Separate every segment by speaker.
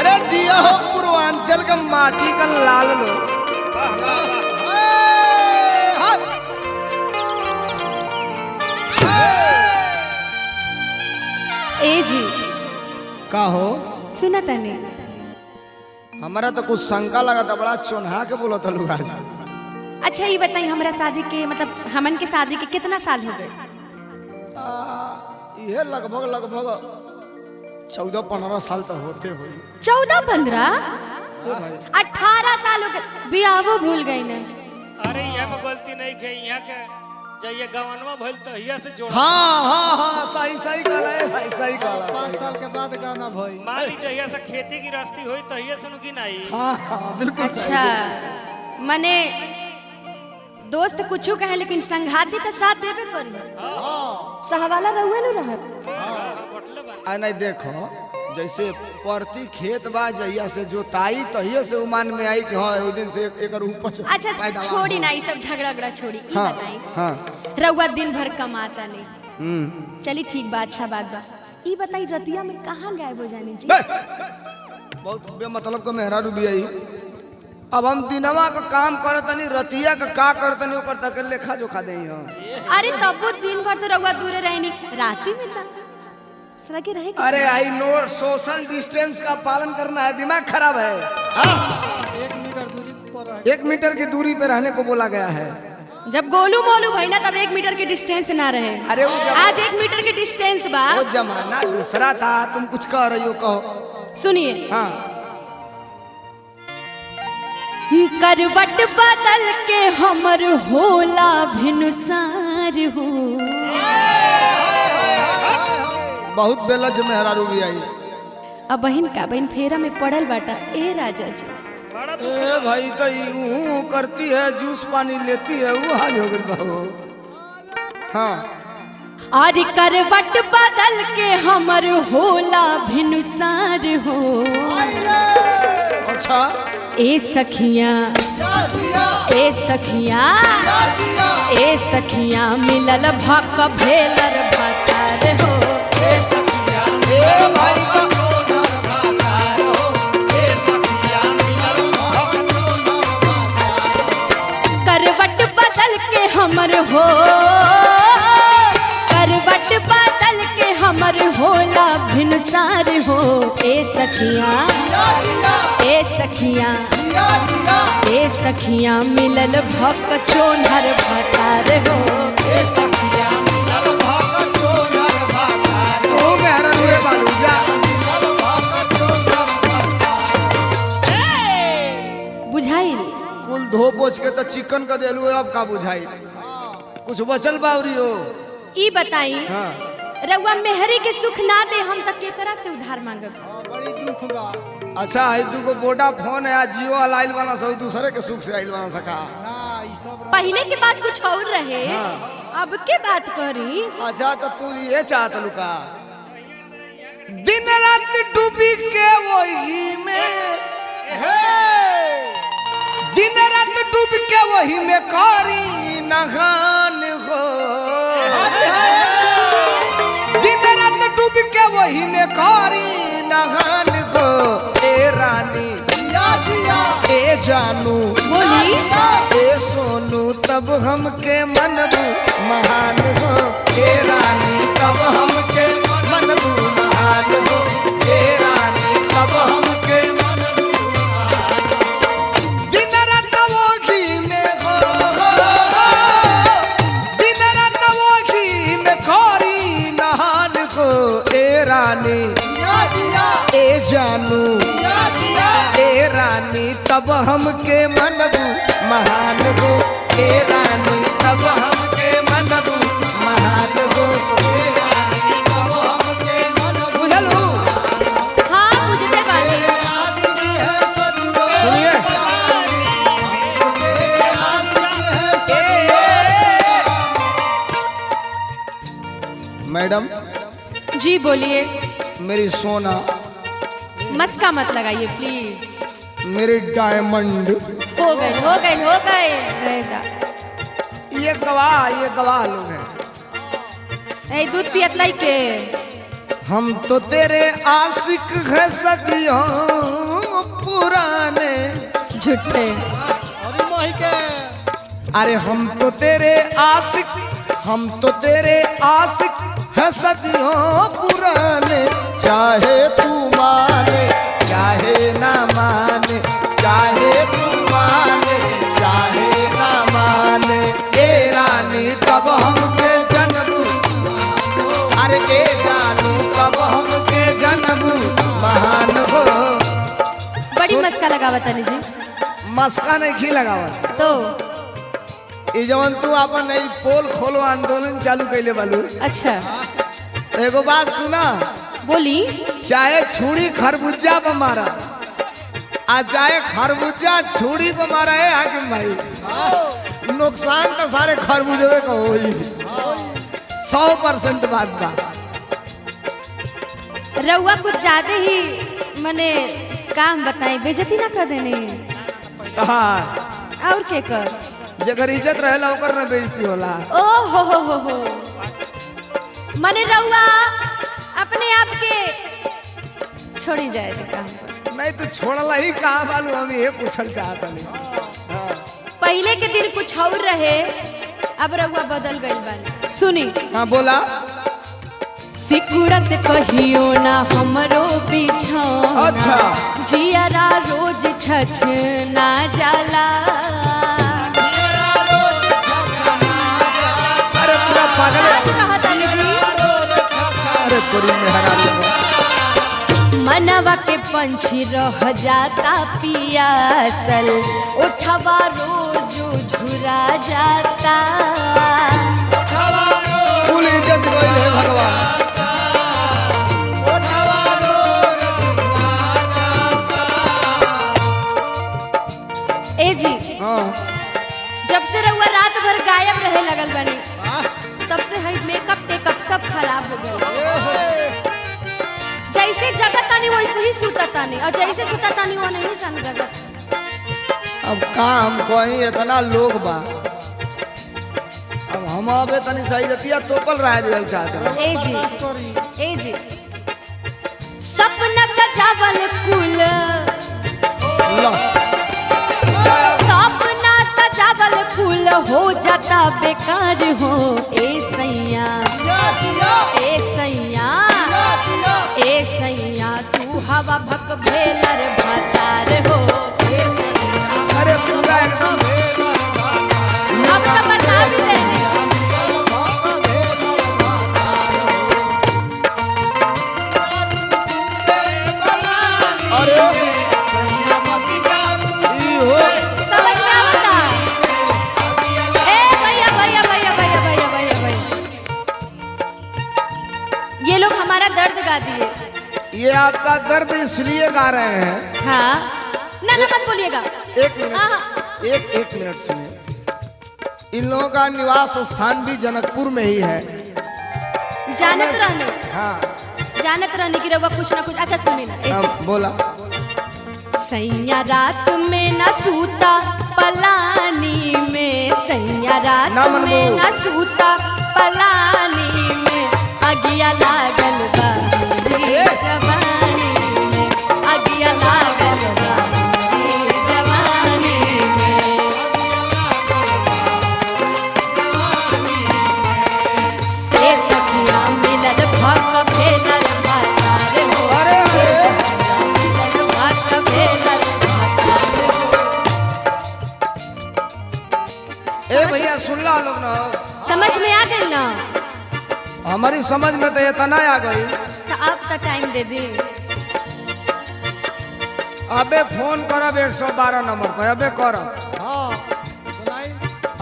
Speaker 1: अरे जिया हो पूर्वांचल का माटी का लाल लो।
Speaker 2: ए जी
Speaker 1: का हो
Speaker 2: सुना तने
Speaker 1: हमारा तो कुछ शंका लगा था, बड़ा चोन्हा के बोलो था लोग आज।
Speaker 2: अच्छा ये बताई हमरा शादी के मतलब हमन के शादी के कितना साल हो गए?
Speaker 1: ये लगभग लगभग 14-15 साल तो होते हो।
Speaker 2: 14-15 18 साल हो गए बियाहो भूल गई ना।
Speaker 3: अरे यहाँ में गलती नहीं है, यहाँ के जब ये गवनवा भइल तो हिया से जोड़।
Speaker 1: हाँ हाँ हाँ सही सही कहला है भाई, सही कहला।
Speaker 4: 5 साल के बाद गाना भाई।
Speaker 3: मान लीजिए हिया से खेती की रास्ती हुई तो हिया से नुकी नहीं।
Speaker 1: हाँ हाँ बिल्कुल
Speaker 2: अच्छा मने दोस्त कुछो कहे लेकिन संघाती तो साथ देबे करी। सहवाला रहुए नु रह।
Speaker 1: आ नहीं देखो जैसे प्रति खेत बा जहिया से जोताई तहिया से उमान में आई कि हाँ उस दिन से एक उपज।
Speaker 2: अच्छा छोड़ी ना ये सब झगड़ा झगड़ा छोड़ी। ई
Speaker 1: हाँ,
Speaker 2: बताई
Speaker 1: हाँ।
Speaker 2: रहुआ दिन भर कमाता नहीं। चली ठीक बात, अच्छा बात बा। ई बताई रतिया में कहाँ गायब हो जानी जी?
Speaker 1: बहुत बेमतलब का मेहरा रूबी आई। अब हम दिनवा का काम करतनी रतिया का करतनी ओकर तक लेखा जोखा देई हां।
Speaker 2: अरे तब वो दिन भर तो रहुआ दूर रहनी, राती में तक सदा के रहे।
Speaker 1: अरे आई नो सोशल डिस्टेंस का पालन करना है, दिमाग खराब है।
Speaker 4: 1 मीटर दूरी पर
Speaker 1: 1 मीटर की दूरी पे रहने को बोला गया है।
Speaker 2: जब गोलू मोलू भाई ना तब 1 मीटर के डिस्टेंस ना रहे।
Speaker 1: अरे वो
Speaker 2: आज 1 मीटर के डिस्टेंस बा।
Speaker 1: वो जमाना दूसरा था। तुम कुछ कह रही हो, कहो।
Speaker 2: सुनिए
Speaker 1: हाँ
Speaker 2: करवट बदल के हमर होला भिनुसार हो।
Speaker 1: बहुत बेलज मेहरा रूबी आई।
Speaker 2: अब बहन का बहन फेरा में पड़ल बाटा ए राजा जी।
Speaker 1: ए भाई तो यूं करती है, जूस पानी लेती है, वो हाल हो गई बहू। हाँ
Speaker 2: और करवट बदल के हमर होला भिनुसार हो।
Speaker 1: अच्छा
Speaker 2: ए सखिया ए सखिया ए सखिया मिलल भक भेलर भतार हो। ए सखिया
Speaker 1: ए भाई
Speaker 2: करवट बदल के हमर हो, करवट बदल के हमर होला भिनुसार हो। ए सखिया ए सखिया ए सखिया मिलल भक चोनहर भतार हो। ए सखिया मिलल भक चोनहर भतार हो।
Speaker 1: ओ मेहरा रूबी बालू जा
Speaker 2: बुझाई
Speaker 1: कुल धो पोछ के तो चिकन का देलू, अब का बुझाई? कुछ बचल बावरी हो?
Speaker 2: ई बताई
Speaker 1: हाँ
Speaker 2: रउआ मेहरी के सुख ना दे हम तक केकरा से उधार मांगब?
Speaker 4: बड़ी दुख बा।
Speaker 1: अच्छा है तू को बोडा फोन है, जियो लाइल बना सो दूसरे के सुख से आइल बना सका।
Speaker 4: ना ई सब
Speaker 2: पहले के बात कुछ और रहे। अब के बात करी।
Speaker 1: अच्छा तो तू ये चाहत लुका दिन रात डूबी के वही में, दिन रात डूब के वही में कारी नहान हो। दिन रात डूब के वही में कारी नहान हो। ए रानी ए जानू
Speaker 2: बोली
Speaker 1: ए सोनू तब हमके मनबू महान हो। ए रानी तब हमके मनबू महान हो। ए रानी तब हमके मनबू महान हो। दिन रात वो घी में हो, दिन रात वो घी में खोरी नहान हो। ए रानी ए जानू ए रानी तब हमके मनबू महान हो। ए रानी तब हमके मनबू महान हो। ए रानी तब हमके मनबू। बुझलू?
Speaker 2: हाँ बुझते बानी।
Speaker 1: सुनिए मैडम
Speaker 2: जी बोलिए।
Speaker 1: मेरी सोना,
Speaker 2: मस्का मत लगाइए प्लीज।
Speaker 1: मेरी डायमंड,
Speaker 2: हो गए हो गए हो गए रहेगा।
Speaker 1: ये गवाह लोग हैं।
Speaker 2: ए दूध पियत लाई के
Speaker 1: हम तो तेरे आशिक हैं सदियों पुराने।
Speaker 2: झूठे।
Speaker 4: अरे मोही के
Speaker 1: अरे हम तो तेरे आशिक हैं सदियों पुराने। चाहे तू माने चाहे ना माने, चाहे तू माने चाहे ना माने, ए रानी तब हमके जन्म, अरे ए जानू तब हमके जन्म महान हो।
Speaker 2: बड़ी मस्का लगावा तनी जी।
Speaker 1: मस्का नहीं खी लगावा
Speaker 2: तो
Speaker 1: ई जवन तू अपन नई पोल खोलो आंदोलन चालू कैले बालू।
Speaker 2: अच्छा
Speaker 1: एगो बात सुना,
Speaker 2: बोली।
Speaker 1: चाहे छुरी खरबूजा पे मारा आ चाहे खरबूजा छुरी पे मारा है हाकिम भाई, नुकसान तो सारे खरबूजे का होई। 100% बात बा।
Speaker 2: रउआ कुछ ज्यादा ही मने काम बताई, बेइज्जती ना कर देने।
Speaker 1: हाँ,
Speaker 2: और के कर
Speaker 1: जगर इज्जत रहेला ओकर ना बेइज्जती होला।
Speaker 2: ओ हो मने रउआ अपने आप के छोड़ी जाए थे काम पर।
Speaker 1: नहीं तो छोड़ला ही कहाँ बालू, हम ये पूछल चाहता नहीं।
Speaker 2: पहले के दिन कुछ और रहे, अब रउआ बदल गइल बानी। सुनी।
Speaker 1: हाँ बोला।
Speaker 2: सिकुड़त कहियो ना हमरो बिछौना।
Speaker 1: अच्छा।
Speaker 2: जियरा रोज छछ ना जाला।
Speaker 1: अरे पूरा पागल है।
Speaker 2: आज कहतानी जी।
Speaker 1: अरे पूरी मेहरानी
Speaker 2: मनवा के पंछी रह जाता पियासल, उठवा रोज झुरा जाता।
Speaker 1: फुल इज्जत गइल है भगवान।
Speaker 2: ए जी,
Speaker 1: हाँ।
Speaker 2: जब से रउआ रात भर गायब रहे लगल बनी, तब से है मेकअप टेकअप सब खराब हो गए। जैसे जगह तानी वैसे ही सुता तानी, और जैसे सुता तानी वो नहीं जान जगह।
Speaker 1: अब काम कहीं इतना लोग बा, अब हम अबे तनी सही जतिया तोपल रह जाए चाहते।
Speaker 2: ए जी सपना सजावल फूल,
Speaker 1: लो
Speaker 2: सपना सजावल फूल हो जाता बेकार हो। ए सैया ए सैया ए सैया तू हवा भक भेलर भतार हो। ए सैया
Speaker 1: अरे पूरा एकदम
Speaker 2: अब तो बता भी देने।
Speaker 1: अरे ई हो
Speaker 2: समझ में आवता? ए भैया भैया भैया भैया भैया भैया भैया, ये लोग हमारा दर्द गा दिए।
Speaker 1: ये आपका दर्द इसलिए गा रहे हैं।
Speaker 2: हाँ ना ना मत बोलिएगा।
Speaker 1: एक मिनट, एक मिनट सुनिए। इन लोगों का निवास स्थान भी जनकपुर में ही है।
Speaker 2: जानत रहने,
Speaker 1: हाँ,
Speaker 2: जानत रहने की रउआ कुछ ना कुछ। अच्छा सुनी ना।
Speaker 1: हाँ बोला।
Speaker 2: सैया रात में न सूता पलानी में, सैया रात
Speaker 1: ना मनमू।
Speaker 2: में न सूता पलानी में, अगिया लागल बा मेरी जवानी में, अगिया लागल बा मेरी जवानी में। ए सखिया मिलल भक भेलर भतार हो।
Speaker 1: अरे अरे
Speaker 2: भक भेलर भतार हो।
Speaker 1: ए भैया सुन ला लोग ना,
Speaker 2: समझ में आ गई ना?
Speaker 1: हमारी समझ में तो इतना आ गई।
Speaker 2: तो अब तो टाइम दे दी।
Speaker 1: अबे फोन करब 112 नंबर पर, अबे करब,
Speaker 4: हाँ सुनाई।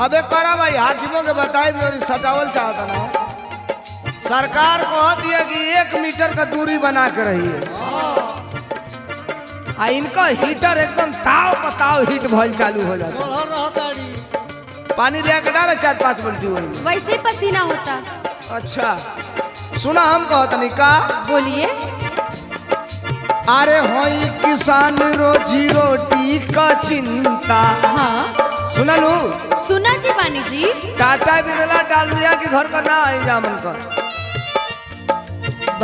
Speaker 1: अबे करब भाई। हाकिमों के बताई और सटावल चाहता ना। सरकार को दिया कि 1 मीटर का दूरी बना के रहिए। आ इनका हीटर एकदम ताव पताव हीट भल चालू हो जाता।
Speaker 4: चढ़ल रहताड़ी।
Speaker 1: पानी ले के डाले 4-5 बाल्टी वही।
Speaker 2: वैसे ही पसीना होता।
Speaker 1: अच्छा सुना, हम कहत नहीं का।
Speaker 2: बोलिए।
Speaker 1: अरे होई किसान रोजी रोटी का चिंता।
Speaker 2: हाँ
Speaker 1: सुना लू,
Speaker 2: सुना थी वानी जी।
Speaker 1: टाटा बिरला डाल दिया कि घर का ना आई जामन कर।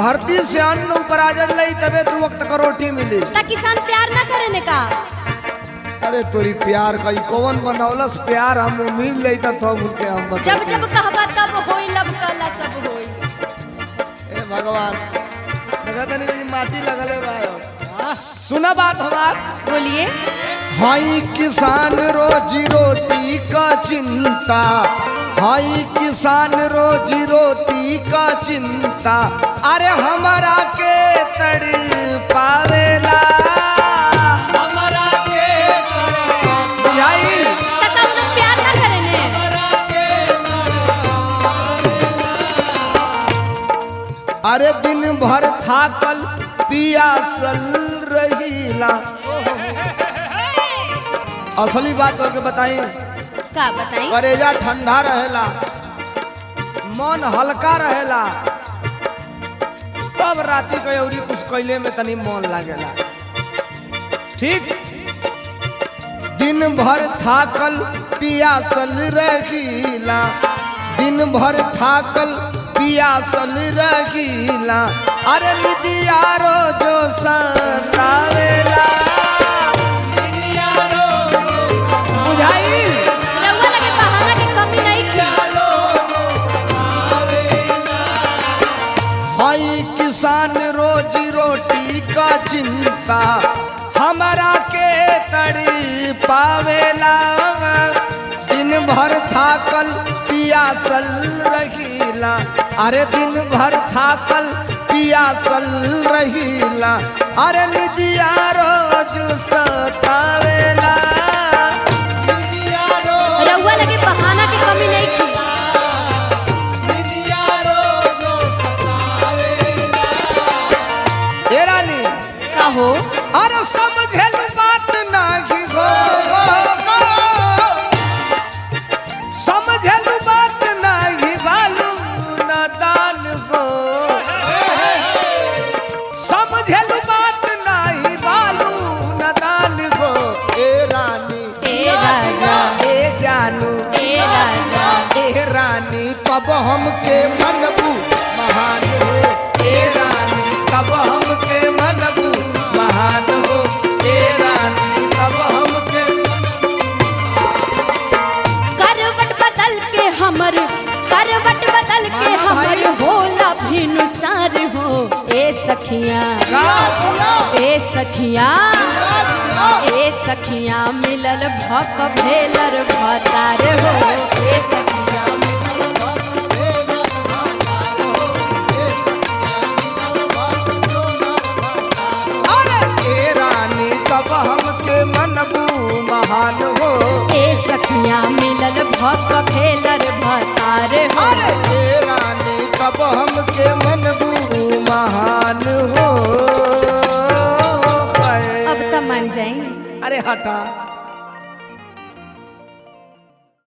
Speaker 1: धरती से अन्न ऊपर आ जाए तबे 2 वक्त का रोटी मिली।
Speaker 2: ता किसान प्यार ना करे ने का?
Speaker 1: अरे तोरी प्यार कई कौन बनौलस प्यार हम मिल ले तो उनके हम बता।
Speaker 2: जब जब कहबा तब होई लब कला सब होई।
Speaker 1: ए भगवान देखा तनी कि माटी लगले बा। सुना बात हमार
Speaker 2: बोलिए।
Speaker 1: हाई किसान रोजी रोटी का चिंता, हाई किसान रोजी रोटी का चिंता, अरे हमारा के तड़ी पावेला, हमारा के बुझाई
Speaker 2: ता हम लोग प्यार ना करे ने।
Speaker 1: अरे दिन भर थाकल पियासल रहीला। असली बात होके बताई,
Speaker 2: का बताई?
Speaker 1: करेजा ठंडा रहेला, मन हल्का रहेला, तब राती के अउरी कुछ कैले में तनी मन लागेला। ठीक, दिन भर थाकल पियासल रहीला, दिन भर थाकल पियासल रहीला, अरे निदिया रोजो सतावेला, बुझाई
Speaker 2: रउआ लगे बहाना के कमी नहीं की।
Speaker 1: हाई किसान रोजी रोटी का चिंता, हमारा के तड़ी पावेला, दिन भर थाकल पियासल रहीला, अरे दिन भर थाकल पियासल रहीला, अरे निदिया रोज सतावेला।
Speaker 2: रउआ लगे बहाना के कमी नहीं की।
Speaker 1: ए रानी
Speaker 2: का हो?
Speaker 1: अरे समझेल बात नाही हो, समझेल बात नाही बालू नादान हो, समझेल बात नाही बालू नादान हो। ए रानी
Speaker 2: ए राजा,
Speaker 1: ए जानू
Speaker 2: ए राजा,
Speaker 1: ए रानी कब हमके मनबू महान हो, ए रानी कब हमके मनबू महान हो, ए रानी कब हमके
Speaker 2: करवट बदल के हमर, करवट बदल के हमर होला भिनुसार हो। ए सखिया, ए सखिया, ए सखिया मिलल भक भेलर भतार हो। ए सखिया
Speaker 1: अरे ए रानी कब हमके मनबू महान हो,
Speaker 2: ए सखिया मिलल भक भेलर भतार हो।
Speaker 1: अरे ए रानी कब हमके मनबू महान हो।
Speaker 2: अब तो मान जाए।
Speaker 1: अरे हटा